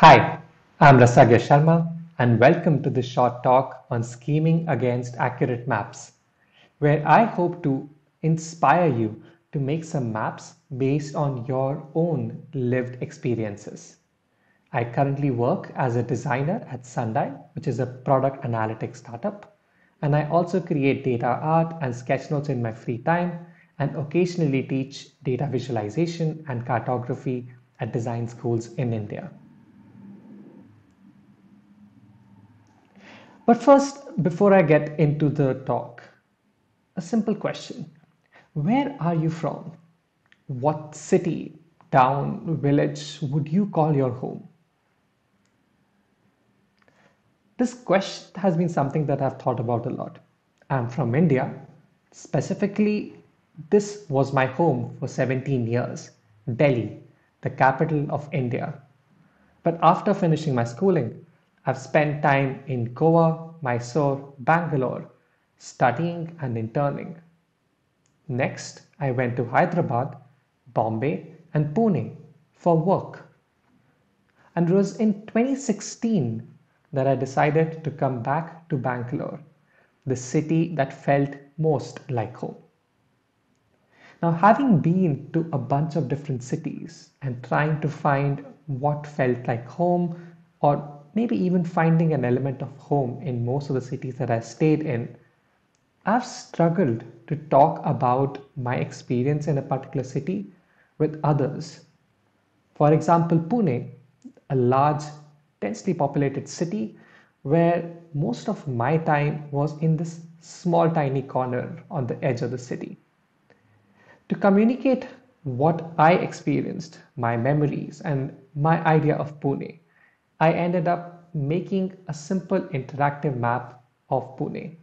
Hi, I'm Rasagy Sharma, and welcome to the short talk on scheming against accurate maps, where I hope to inspire you to make some maps based on your own lived experiences. I currently work as a designer at Sundial, which is a product analytics startup, and I also create data art and sketch notes in my free time and occasionally teach data visualization and cartography at design schools in India. But first, before I get into the talk, a simple question. Where are you from? What city, town, village would you call your home? This question has been something that I've thought about a lot. I'm from India. Specifically, this was my home for 17 years, Delhi, the capital of India. But after finishing my schooling, I've spent time in Goa, Mysore, Bangalore, studying and interning. Next, I went to Hyderabad, Bombay, and Pune for work. And it was in 2016 that I decided to come back to Bangalore, the city that felt most like home. Now, having been to a bunch of different cities and trying to find what felt like home, or maybe even finding an element of home in most of the cities that I stayed in, I've struggled to talk about my experience in a particular city with others. For example, Pune, a large, densely populated city where most of my time was in this small, tiny corner on the edge of the city. To communicate what I experienced, my memories, and my idea of Pune, I ended up making a simple interactive map of Pune.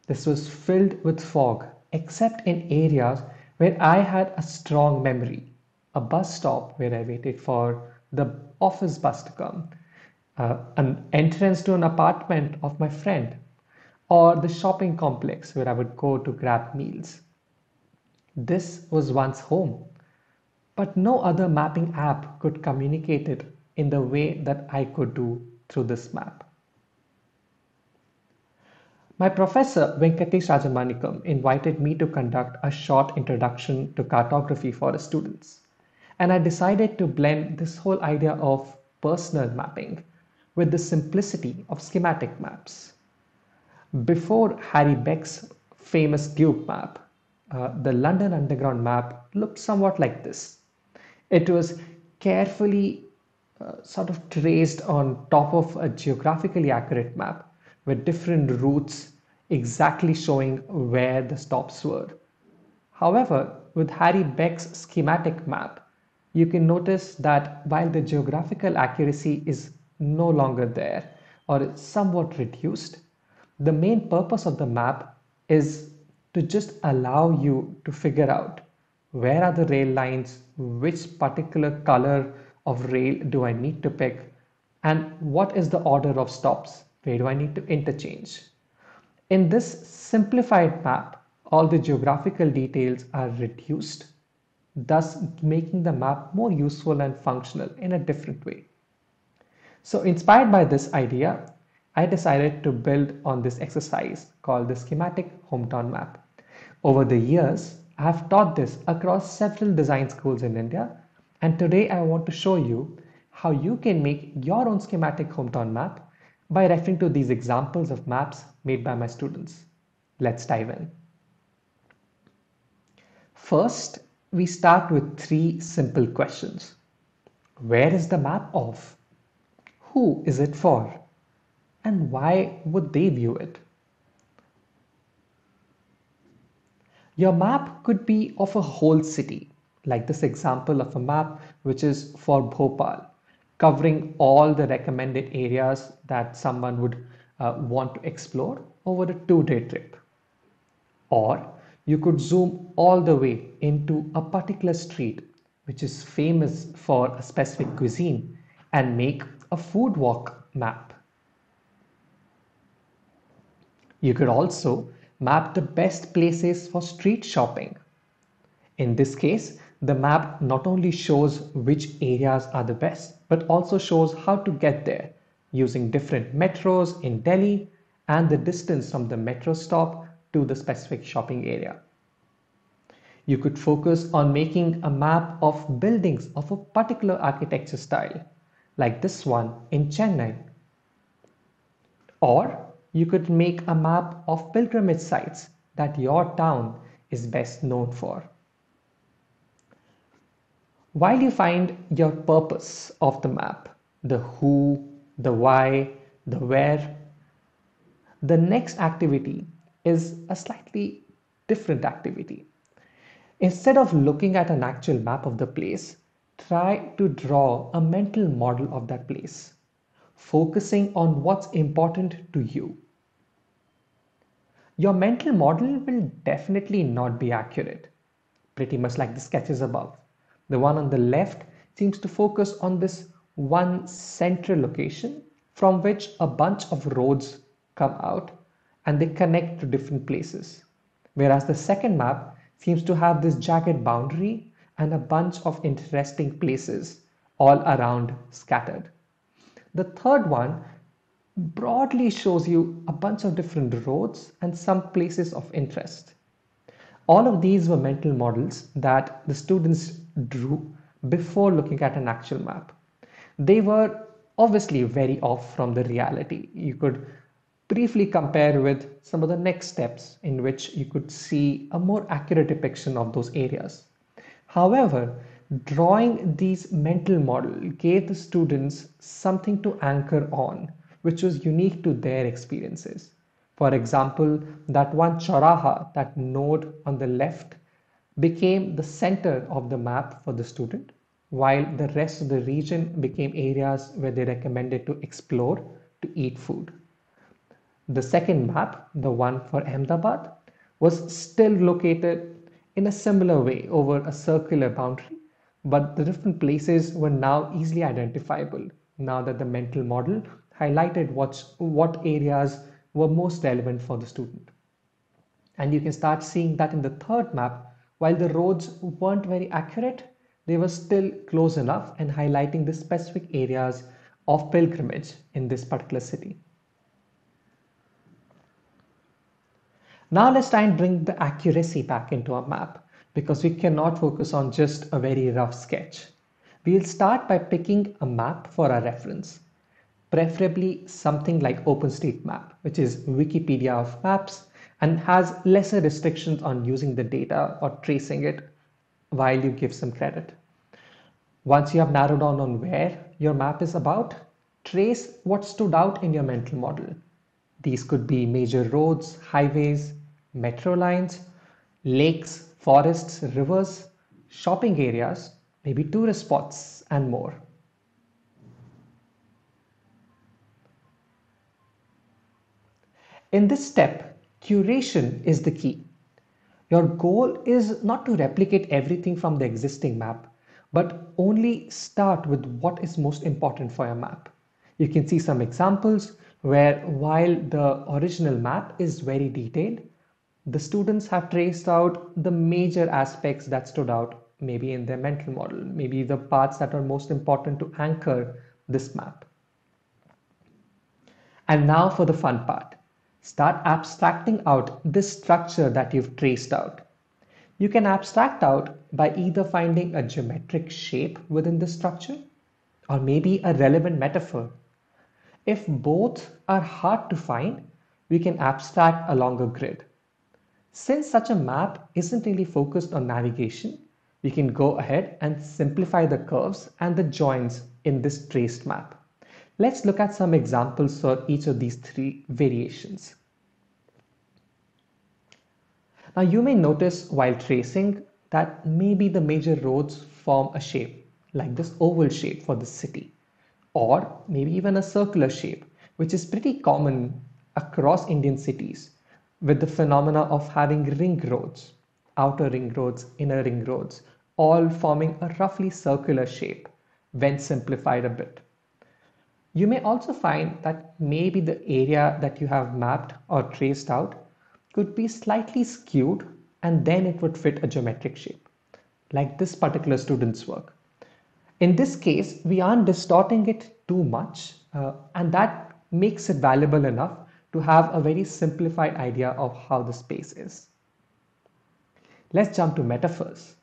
This was filled with fog, except in areas where I had a strong memory. A bus stop where I waited for the office bus to come, an entrance to an apartment of my friend, or the shopping complex where I would go to grab meals. This was once home, but no other mapping app could communicate it in the way that I could do through this map. My professor Venkatesh Rajamanikam invited me to conduct a short introduction to cartography for his students. And I decided to blend this whole idea of personal mapping with the simplicity of schematic maps. Before Harry Beck's famous Cube map, the London Underground map looked somewhat like this. It was carefully sort of traced on top of a geographically accurate map with different routes exactly showing where the stops were. However, with Harry Beck's schematic map, you can notice that while the geographical accuracy is no longer there or is somewhat reduced, the main purpose of the map is to just allow you to figure out where are the rail lines, which particular color of rail do I need to pick, and what is the order of stops, where do I need to interchange. In this simplified map, all the geographical details are reduced, thus making the map more useful and functional in a different way. So, inspired by this idea, I decided to build on this exercise called the schematic hometown map. Over the years, I have taught this across several design schools in India, and today I want to show you how you can make your own schematic hometown map by referring to these examples of maps made by my students. Let's dive in. First, we start with three simple questions. Where is the map of? Who is it for? And why would they view it? Your map could be of a whole city, like this example of a map which is for Bhopal, covering all the recommended areas that someone would want to explore over a 2-day trip. Or you could zoom all the way into a particular street which is famous for a specific cuisine and make a food walk map. You could also map the best places for street shopping. In this case, The map not only shows which areas are the best, but also shows how to get there using different metros in Delhi and the distance from the metro stop to the specific shopping area. You could focus on making a map of buildings of a particular architecture style, like this one in Chennai. Or you could make a map of pilgrimage sites that your town is best known for. While you find your purpose of the map, the who, the why, the where, the next activity is a slightly different activity. Instead of looking at an actual map of the place, try to draw a mental model of that place, focusing on what's important to you. Your mental model will definitely not be accurate, pretty much like the sketches above. The one on the left seems to focus on this one central location from which a bunch of roads come out and they connect to different places. Whereas the second map seems to have this jagged boundary and a bunch of interesting places all around scattered. The third one broadly shows you a bunch of different roads and some places of interest. All of these were mental models that the students drew before looking at an actual map. They were obviously very off from the reality. You could briefly compare with some of the next steps in which you could see a more accurate depiction of those areas. However, drawing these mental models gave the students something to anchor on, which was unique to their experiences. For example, that one Chauraha, that node on the left, became the center of the map for the student, while the rest of the region became areas where they recommended to explore to eat food. The second map, the one for Ahmedabad, was still located in a similar way over a circular boundary, but the different places were now easily identifiable now that the mental model highlighted what areas were most relevant for the student. And you can start seeing that in the third map, while the roads weren't very accurate, they were still close enough and highlighting the specific areas of pilgrimage in this particular city. Now let's try and bring the accuracy back into our map because we cannot focus on just a very rough sketch. We'll start by picking a map for our reference, preferably something like OpenStreetMap, which is Wikipedia of maps and has lesser restrictions on using the data or tracing it while you give some credit. Once you have narrowed down on where your map is about, trace what stood out in your mental model. These could be major roads, highways, metro lines, lakes, forests, rivers, shopping areas, maybe tourist spots, and more. In this step, curation is the key. Your goal is not to replicate everything from the existing map, but only start with what is most important for your map. You can see some examples where while the original map is very detailed, the students have traced out the major aspects that stood out, maybe in their mental model, maybe the parts that are most important to anchor this map. And now for the fun part. Start abstracting out this structure that you've traced out. You can abstract out by either finding a geometric shape within the structure or maybe a relevant metaphor. If both are hard to find, we can abstract along a grid. Since such a map isn't really focused on navigation, we can go ahead and simplify the curves and the joints in this traced map. Let's look at some examples for each of these three variations. Now you may notice while tracing that maybe the major roads form a shape, like this oval shape for the city, or maybe even a circular shape, which is pretty common across Indian cities, with the phenomena of having ring roads, outer ring roads, inner ring roads, all forming a roughly circular shape when simplified a bit. You may also find that maybe the area that you have mapped or traced out could be slightly skewed and then it would fit a geometric shape. like this particular student's work. In this case, we aren't distorting it too much, and that makes it valuable enough to have a very simplified idea of how the space is. Let's jump to metaphors.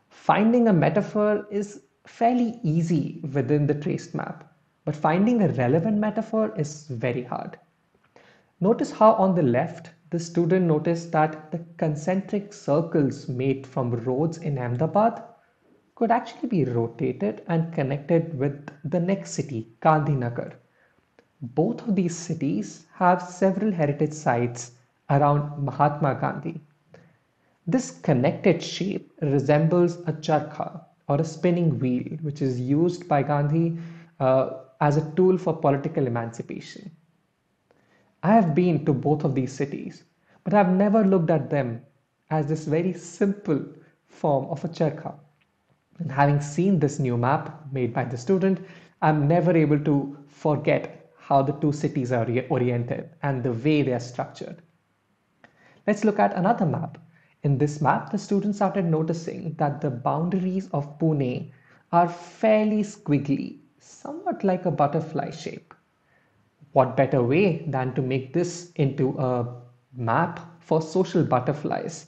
Finding a metaphor is fairly easy within the traced map, but finding a relevant metaphor is very hard. Notice how on the left, the student noticed that the concentric circles made from roads in Ahmedabad could actually be rotated and connected with the next city, Gandhinagar. Both of these cities have several heritage sites around Mahatma Gandhi. This connected shape resembles a charkha or a spinning wheel, which is used by Gandhi as a tool for political emancipation. I have been to both of these cities, but I've never looked at them as this very simple form of a charkha. And having seen this new map made by the student, I'm never able to forget how the two cities are oriented and the way they are structured. Let's look at another map. In this map, the students started noticing that the boundaries of Pune are fairly squiggly, somewhat like a butterfly shape. What better way than to make this into a map for social butterflies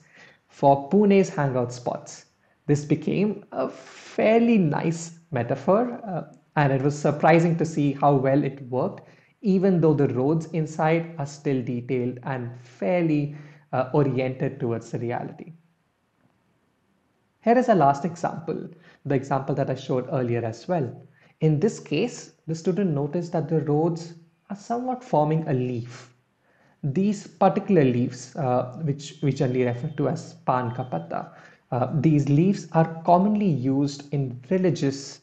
for Pune's hangout spots? This became a fairly nice metaphor, and it was surprising to see how well it worked, even though the roads inside are still detailed and fairly oriented towards the reality. Here is a last example, the example that I showed earlier as well. In this case, the student noticed that the roads are somewhat forming a leaf. These particular leaves, which we generally refer to as pan ka patta, these leaves are commonly used in religious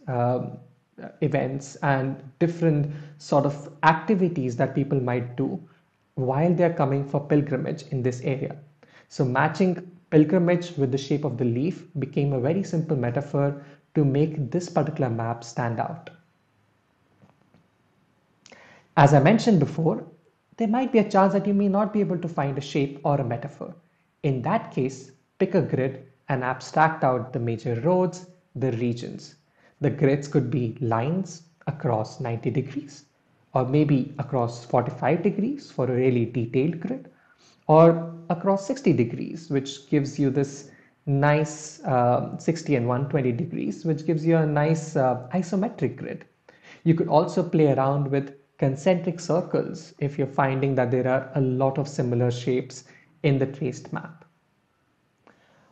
events and different sort of activities that people might do while they're coming for pilgrimage in this area. So matching pilgrimage with the shape of the leaf became a very simple metaphor to make this particular map stand out. As I mentioned before, there might be a chance that you may not be able to find a shape or a metaphor. In that case, pick a grid and abstract out the major roads, the regions. The grids could be lines across 90 degrees, or maybe across 45 degrees for a really detailed grid, or across 60 degrees, which gives you this nice 60 and 120 degrees, which gives you a nice isometric grid. You could also play around with concentric circles if you're finding that there are a lot of similar shapes in the traced map.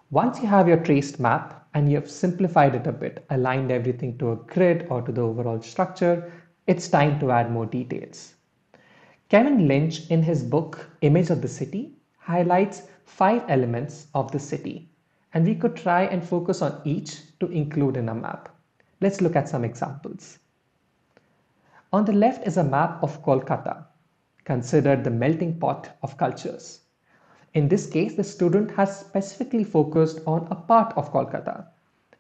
Once you have your traced map and you have simplified it a bit, aligned everything to a grid or to the overall structure, it's time to add more details. Kevin Lynch, in his book Image of the City, highlights 5 elements of the city, and we could try and focus on each to include in a map. Let's look at some examples. On the left is a map of Kolkata, considered the melting pot of cultures. In this case, the student has specifically focused on a part of Kolkata,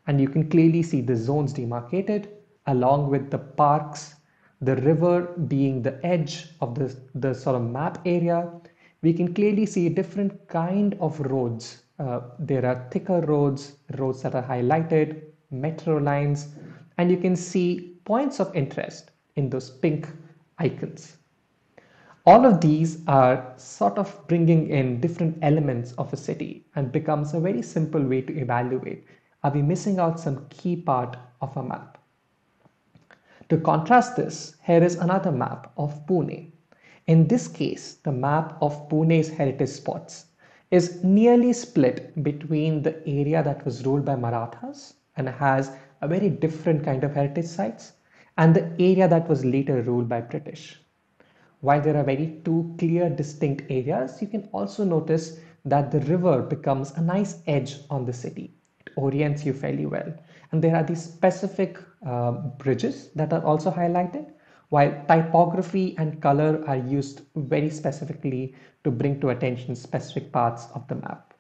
and you can clearly see the zones demarcated along with the parks, the river being the edge of the sort of map area. We can clearly see different kind of roads. There are thicker roads, roads that are highlighted, metro lines, and you can see points of interest in those pink icons. All of these are sort of bringing in different elements of a city and becomes a very simple way to evaluate, are we missing out some key part of a map? To contrast this, here is another map of Pune. In this case, the map of Pune's heritage spots is nearly split between the area that was ruled by Marathas and has a very different kind of heritage sites and the area that was later ruled by British. While there are very two clear distinct areas, you can also notice that the river becomes a nice edge on the city. It orients you fairly well. And there are these specific bridges that are also highlighted, while typography and color are used very specifically to bring to attention specific parts of the map.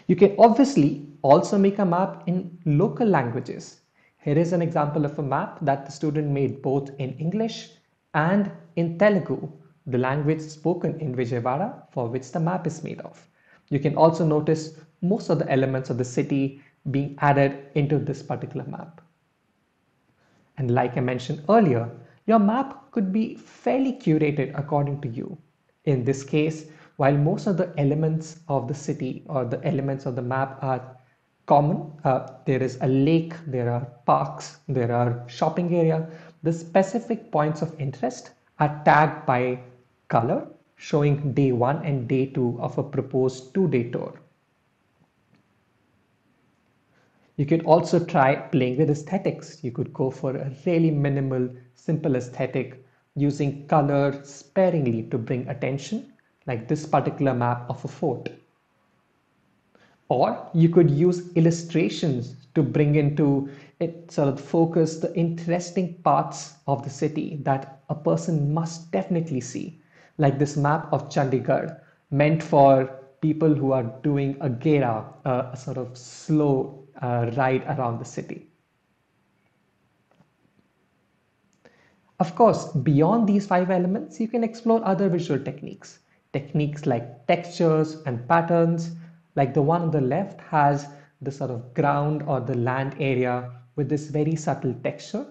You can obviously also make a map in local languages. Here is an example of a map that the student made both in English and in Telugu, the language spoken in Vijayawada for which the map is made of. You can also notice most of the elements of the city being added into this particular map. And like I mentioned earlier, your map could be fairly curated according to you. In this case, while most of the elements of the city or the elements of the map are common, there is a lake, there are parks, there are shopping area, the specific points of interest are tagged by color, showing day 1 and day 2 of a proposed 2-day tour. You could also try playing with aesthetics. You could go for a really minimal, simple aesthetic using color sparingly to bring attention, like this particular map of a fort. Or you could use illustrations to bring into it, sort of focus the interesting parts of the city that a person must definitely see, like this map of Chandigarh, meant for people who are doing a gera, a sort of slow ride around the city. Of course, beyond these 5 elements, you can explore other visual techniques. Techniques like textures and patterns, like the one on the left has the sort of ground or the land area with this very subtle texture,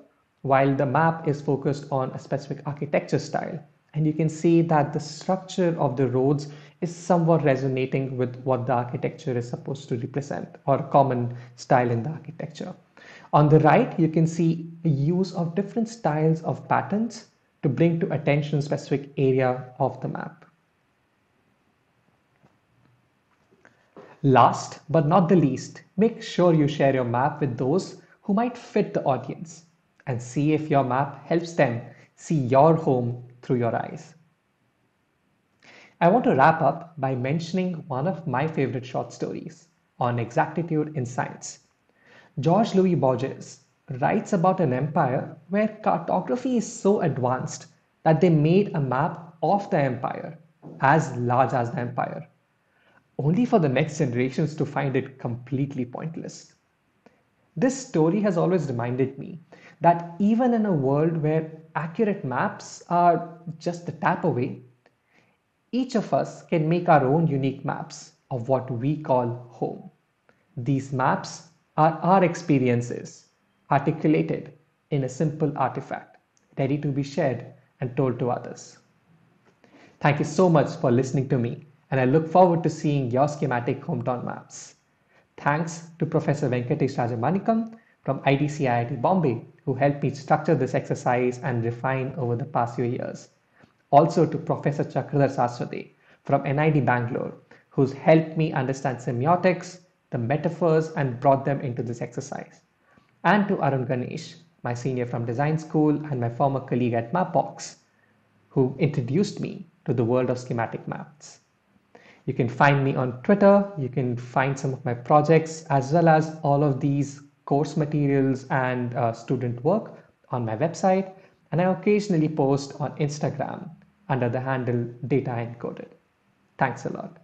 while the map is focused on a specific architecture style. And you can see that the structure of the roads is somewhat resonating with what the architecture is supposed to represent, or common style in the architecture. On the right, you can see a use of different styles of patterns to bring to attention a specific area of the map. Last but not the least, make sure you share your map with those who might fit the audience and see if your map helps them see your home through your eyes. I want to wrap up by mentioning one of my favorite short stories on exactitude in science. George Louis Borges writes about an empire where cartography is so advanced that they made a map of the empire as large as the empire, only for the next generations to find it completely pointless. This story has always reminded me that even in a world where accurate maps are just a tap away, each of us can make our own unique maps of what we call home. These maps are our experiences, articulated in a simple artifact, ready to be shared and told to others. Thank you so much for listening to me, and I look forward to seeing your schematic hometown maps. Thanks to Professor Venkatesh Rajamanikam from IDC IIT Bombay, who helped me structure this exercise and refine over the past few years. Also to Professor Chakradhar Saswade from NID Bangalore, who's helped me understand semiotics, the metaphors, and brought them into this exercise. And to Arun Ganesh, my senior from design school and my former colleague at Mapbox, who introduced me to the world of schematic maps. You can find me on Twitter, you can find some of my projects as well as all of these course materials and student work on my website, and I occasionally post on Instagram under the handle Data Encoded. Thanks a lot.